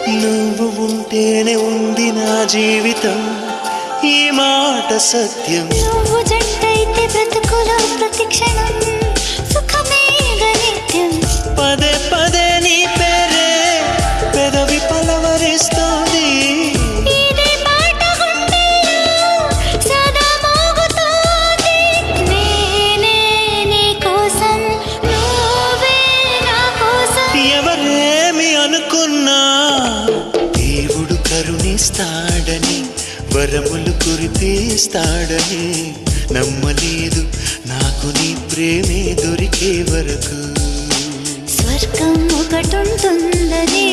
నువ్వు ఉంటేనే ఉంది నా జీవితం, ఈ మాట సత్యం. నువ్వు జంటైతే బ్రతుకులో ప్రతి క్షణం సుఖమే నిత్యం. పదే పదే నీ పేరే పెదవి పలవరిస్తోంది. ఇదే మాట గుండెల్లో సదా మోగుతోంది. నేనే నీ కోసం, నువ్వే నా కోసం. ఎవరేమి అనుకున్నా దేవుడు కరుణిస్తాడని, వరములు కురిపిస్తాడని నమ్మలేదు నాకు నీ ప్రేమే దొరికే వరకు. స్వర్గం ఒకటుంటుందని